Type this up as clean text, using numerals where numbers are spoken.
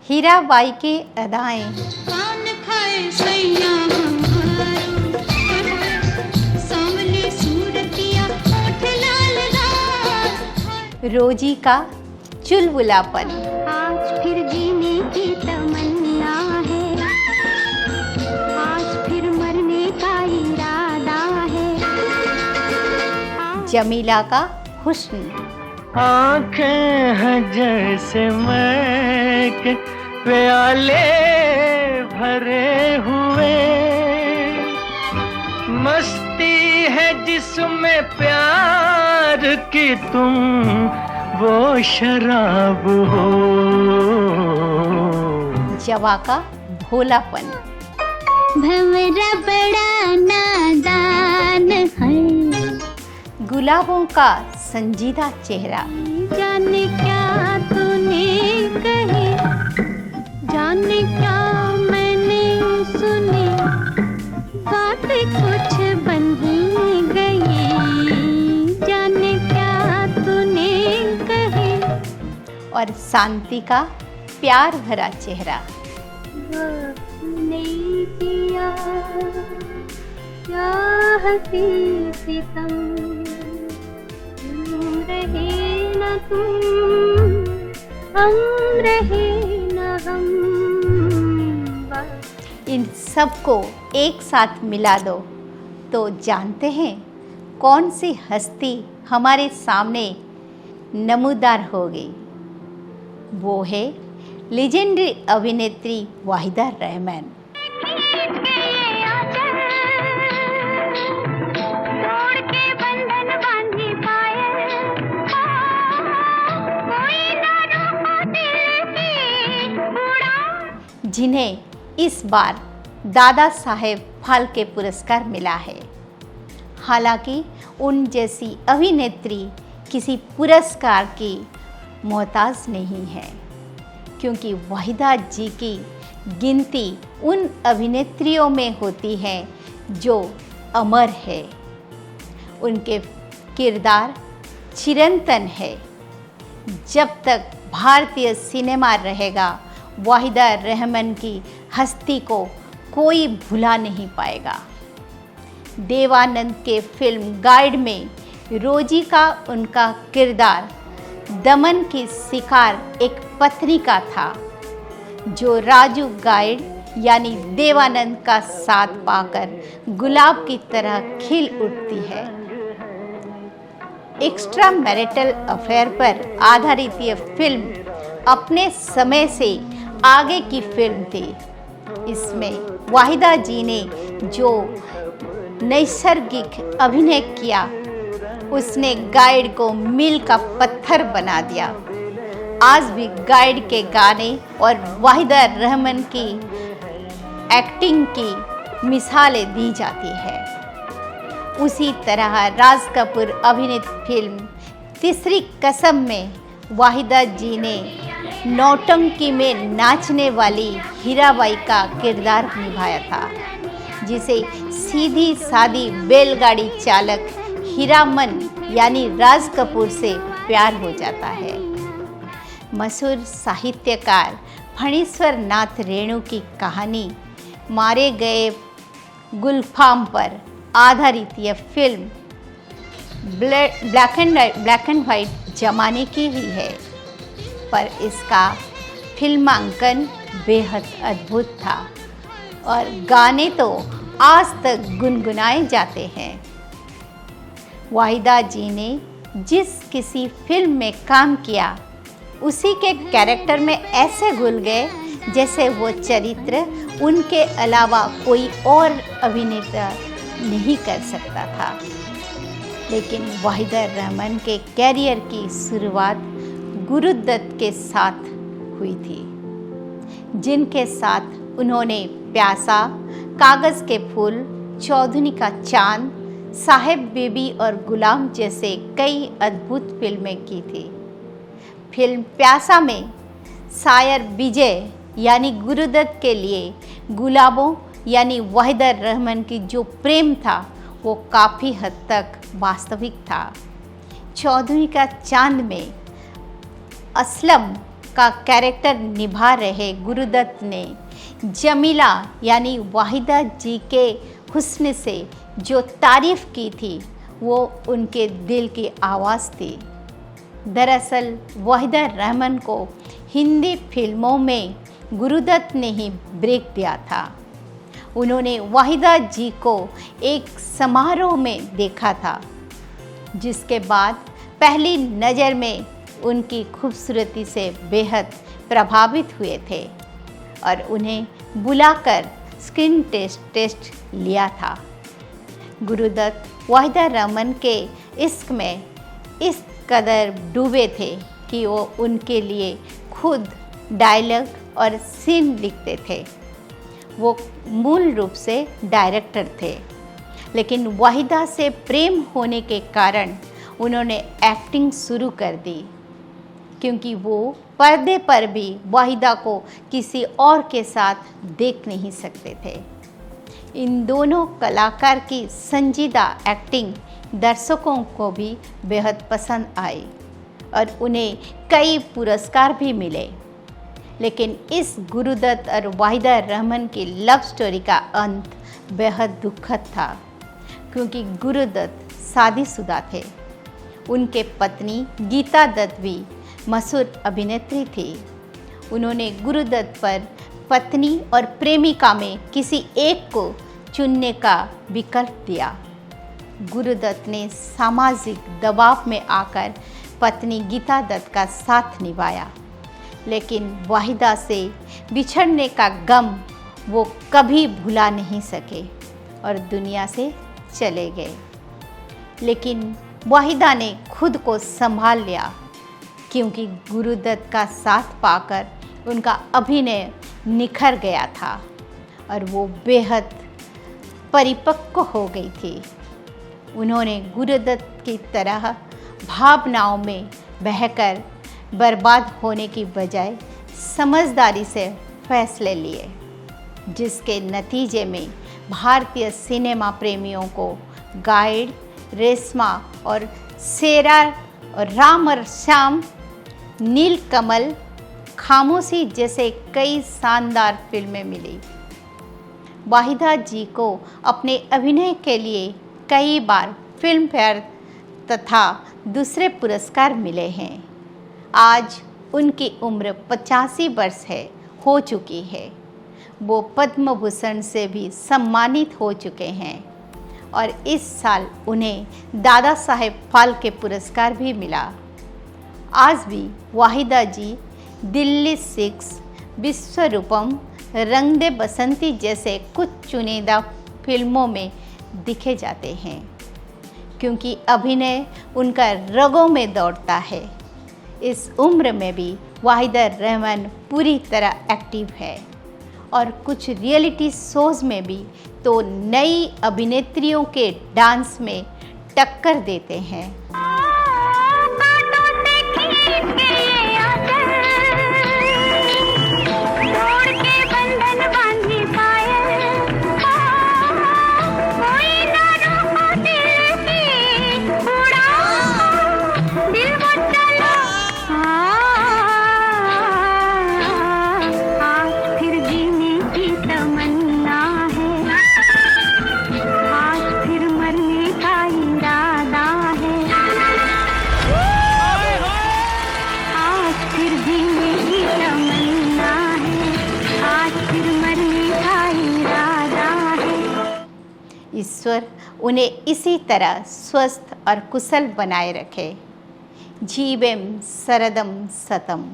हीराबाई की अदाएं। कान खाए सैया हमारो, सांवली सूरतिया होठ लाल लाल। रोजी का चुलबुलापन। आज फिर जीने की तमन्ना है, आज फिर मरने का इरादा है। जमीला का हुस्न। आंखें हैं जैसे मैं के प्याले भरे हुए, मस्ती है जिसमें प्यार की तुम वो शराब हो। जवा का भोलापन। भंवरा बड़ा नादान है, गुलाबों का संजीदा चेहरा। जाने क्या तूने कही, जाने क्या मैंने सुनी, बात कुछ बन ही गई, जाने क्या तूने कही। और शांति का प्यार भरा चेहरा। नहीं किया क्या हंसी सितम, तुम रहे न तुम, हम रहे न हम। इन सबको एक साथ मिला दो तो जानते हैं कौन सी हस्ती हमारे सामने नमूदार होगी। वो है लेजेंडरी अभिनेत्री वाहिदा रहमान। जिन्हें इस बार दादा साहेब फाल्के पुरस्कार मिला है। हालांकि उन जैसी अभिनेत्री किसी पुरस्कार की मोहताज नहीं है, क्योंकि वाहिदा जी की गिनती उन अभिनेत्रियों में होती है जो अमर है। उनके किरदार चिरंतन है। जब तक भारतीय सिनेमा रहेगा, वाहिदा रहमान की हस्ती को कोई भुला नहीं पाएगा। देवानंद के फिल्म गाइड में रोजी का उनका किरदार दमन की शिकार एक पत्नी का था, जो राजू गाइड यानी देवानंद का साथ पाकर गुलाब की तरह खिल उठती है। एक्स्ट्रा मैरिटल अफेयर पर आधारित यह फिल्म अपने समय से आगे की फिल्म थी। इसमें वाहिदा जी ने जो नैसर्गिक अभिनय किया, उसने गाइड को मील का पत्थर बना दिया। आज भी गाइड के गाने और वाहिदा रहमान की एक्टिंग की मिसालें दी जाती है। उसी तरह राज कपूर अभिनीत फिल्म तीसरी कसम में वाहिदा जी ने नौटंकी में नाचने वाली हीराबाई का किरदार निभाया था, जिसे सीधी सादी बैलगाड़ी चालक हीरामन यानी राज कपूर से प्यार हो जाता है। मशहूर साहित्यकार फणीश्वर नाथ रेणु की कहानी मारे गए गुलफाम पर आधारित यह फिल्म ब्लैक एंड वाइट जमाने की ही है, पर इसका फिल्मांकन बेहद अद्भुत था और गाने तो आज तक गुनगुनाए जाते हैं। वाहिदा जी ने जिस किसी फिल्म में काम किया, उसी के कैरेक्टर में ऐसे घुल गए जैसे वो चरित्र उनके अलावा कोई और अभिनेता नहीं कर सकता था। लेकिन वाहिदा रहमान के कैरियर की शुरुआत गुरुदत्त के साथ हुई थी, जिनके साथ उन्होंने प्यासा, कागज़ के फूल, चौधरी का चांद, साहेब बीबी और गुलाम जैसे कई अद्भुत फिल्में की थी। फिल्म प्यासा में शायर विजय यानी गुरुदत्त के लिए गुलाबों यानी वाहिदा रहमान की जो प्रेम था, वो काफ़ी हद तक वास्तविक था। चौधरी का चांद में असलम का कैरेक्टर निभा रहे गुरुदत्त ने जमीला यानी वाहिदा जी के हुस्न से जो तारीफ़ की थी वो उनके दिल की आवाज़ थी। दरअसल वाहिदा रहमान को हिंदी फिल्मों में गुरुदत्त ने ही ब्रेक दिया था। उन्होंने वाहिदा जी को एक समारोह में देखा था, जिसके बाद पहली नज़र में उनकी खूबसूरती से बेहद प्रभावित हुए थे और उन्हें बुलाकर स्क्रीन टेस्ट लिया था। गुरुदत्त वाहिदा रहमान के इश्क में इस कदर डूबे थे कि वो उनके लिए खुद डायलॉग और सीन लिखते थे। वो मूल रूप से डायरेक्टर थे, लेकिन वाहिदा से प्रेम होने के कारण उन्होंने एक्टिंग शुरू कर दी, क्योंकि वो पर्दे पर भी वाहिदा को किसी और के साथ देख नहीं सकते थे। इन दोनों कलाकार की संजीदा एक्टिंग दर्शकों को भी बेहद पसंद आई और उन्हें कई पुरस्कार भी मिले। लेकिन इस गुरुदत्त और वाहिदा रहमान की लव स्टोरी का अंत बेहद दुखद था, क्योंकि गुरुदत्त शादीशुदा थे। उनके पत्नी गीता दत्त भी मशहूर अभिनेत्री थी। उन्होंने गुरुदत्त पर पत्नी और प्रेमिका में किसी एक को चुनने का विकल्प दिया। गुरुदत्त ने सामाजिक दबाव में आकर पत्नी गीता दत्त का साथ निभाया, लेकिन वाहिदा से बिछड़ने का गम वो कभी भुला नहीं सके और दुनिया से चले गए। लेकिन वाहिदा ने खुद को संभाल लिया, क्योंकि गुरुदत्त का साथ पाकर उनका अभिनय निखर गया था और वो बेहद परिपक्व हो गई थी। उन्होंने गुरुदत्त की तरह भावनाओं में बहकर बर्बाद होने की बजाय समझदारी से फैसले लिए, जिसके नतीजे में भारतीय सिनेमा प्रेमियों को गाइड, रेशमा और शेरा और राम और श्याम, नीलकमल, खामोशी जैसे कई शानदार फिल्में मिली। वाहिदा जी को अपने अभिनय के लिए कई बार फिल्म फेयर तथा दूसरे पुरस्कार मिले हैं। आज उनकी उम्र 85 वर्ष हो चुकी है। वो पद्म भूषण से भी सम्मानित हो चुके हैं और इस साल उन्हें दादा साहेब फाल्के पुरस्कार भी मिला। आज भी वाहिदा जी दिल्ली 6, विश्वरूपम, रंग दे बसंती जैसे कुछ चुनिंदा फिल्मों में दिखे जाते हैं, क्योंकि अभिनय उनका रगों में दौड़ता है। इस उम्र में भी वाहिदा रहमान पूरी तरह एक्टिव है और कुछ रियलिटी शोज़ में भी तो नई अभिनेत्रियों के डांस में टक्कर देते हैं। ईश्वर उन्हें इसी तरह स्वस्थ और कुशल बनाए रखे। जीवेम शरदम शतम।